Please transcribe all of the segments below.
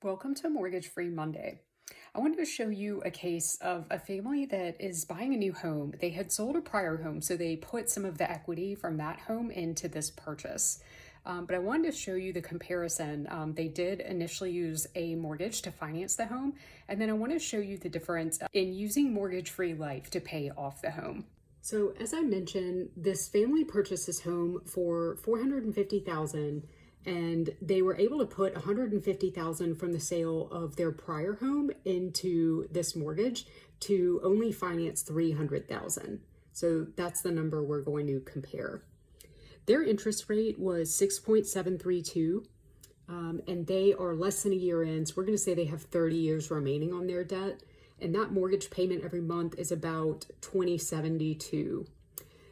Welcome to Mortgage Free Monday. I wanted to show you a case of a family that is buying a new home. They had sold a prior home, so they put some of the equity from that home into this purchase. But I wanted to show you the comparison. They did initially use a mortgage to finance the home, and then I want to show you the difference in using Mortgage Free Life to pay off the home. So as I mentioned, this family purchased this home for $450,000. And they were able to put $150,000 from the sale of their prior home into this mortgage to only finance $300,000. So that's the number we're going to compare. Their interest rate was 6.732, and they are less than a year in. So we're going to say they have 30 years remaining on their debt, and that mortgage payment every month is about $2,072.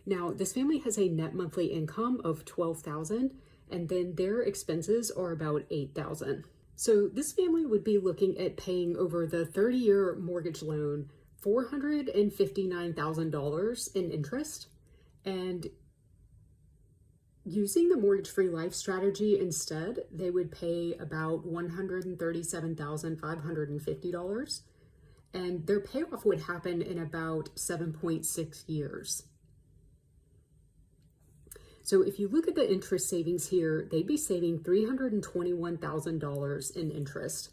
Now, this family has a net monthly income of $12,000. And then their expenses are about $8,000. So this family would be looking at paying over the 30-year mortgage loan $459,000 in interest, and using the mortgage-free life strategy instead, they would pay about $137,550, and their payoff would happen in about 7.6 years. So if you look at the interest savings here, they'd be saving $321,000 in interest.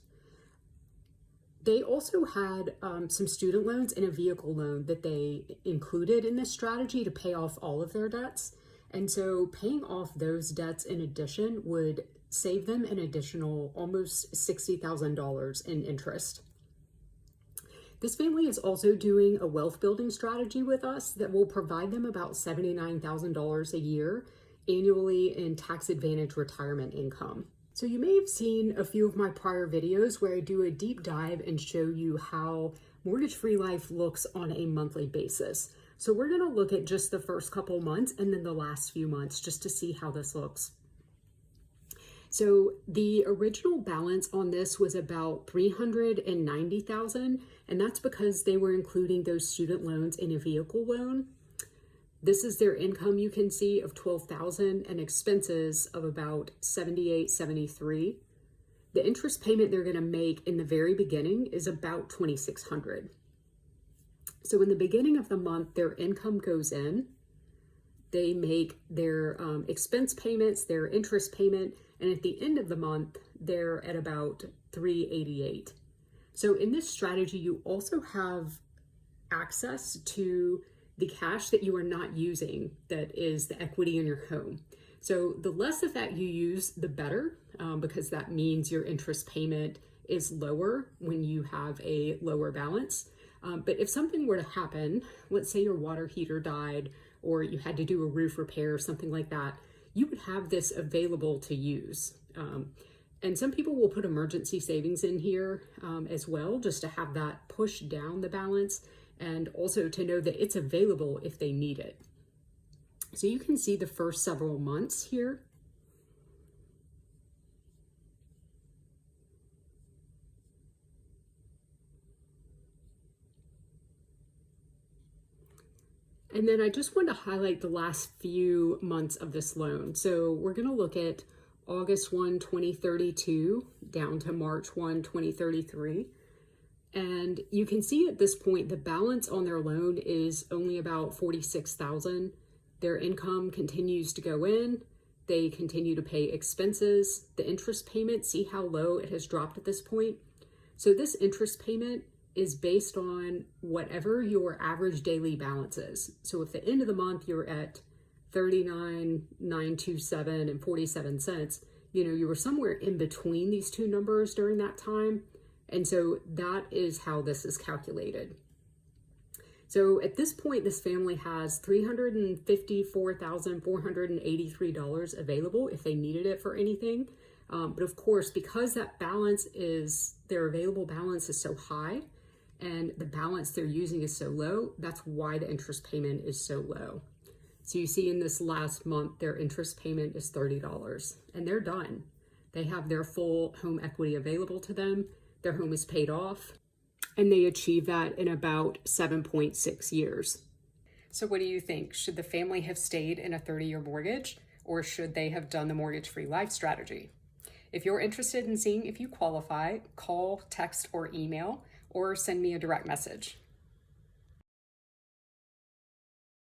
They also had some student loans and a vehicle loan that they included in this strategy to pay off all of their debts. And so paying off those debts in addition would save them an additional almost $60,000 in interest. This family is also doing a wealth building strategy with us that will provide them about $79,000 a year annually in tax advantage retirement income. So you may have seen a few of my prior videos where I do a deep dive and show you how Mortgage Free Life looks on a monthly basis. So we're going to look at just the first couple months and then the last few months just to see how this looks. So the original balance on this was about $390,000, and that's because they were including those student loans in a vehicle loan. This is their income, you can see, of $12,000 and expenses of about $78,73. The interest payment they're going to make in the very beginning is about $2,600. So in the beginning of the month, their income goes in. They make their expense payments, their interest payment, and at the end of the month, they're at about $388. So in this strategy, you also have access to the cash that you are not using, that is the equity in your home. So the less of that you use, the better, because that means your interest payment is lower when you have a lower balance. But if something were to happen, let's say your water heater died, or you had to do a roof repair or something like that, you would have this available to use. And some people will put emergency savings in here as well, just to have that push down the balance and also to know that it's available if they need it. So you can see the first several months here. And then I just want to highlight the last few months of this loan. So we're going to look at August 1, 2032 down to March 1, 2033. And you can see at this point, the balance on their loan is only about $46,000. Their income continues to go in. They continue to pay expenses. The interest payment, see how low it has dropped at this point. So this interest payment is based on whatever your average daily balance is. So if at the end of the month you're at $39,927 and 47 cents, you were somewhere in between these two numbers during that time. And so that is how this is calculated. So at this point, this family has $354,483 available if they needed it for anything. But of course, because that balance their available balance is so high and the balance they're using is so low, that's why the interest payment is so low. So you see in this last month, their interest payment is $30 and they're done. They have their full home equity available to them. Their home is paid off, and they achieve that in about 7.6 years. So what do you think? Should the family have stayed in a 30-year mortgage, or should they have done the mortgage-free life strategy? If you're interested in seeing if you qualify, call, text, or email, or send me a direct message.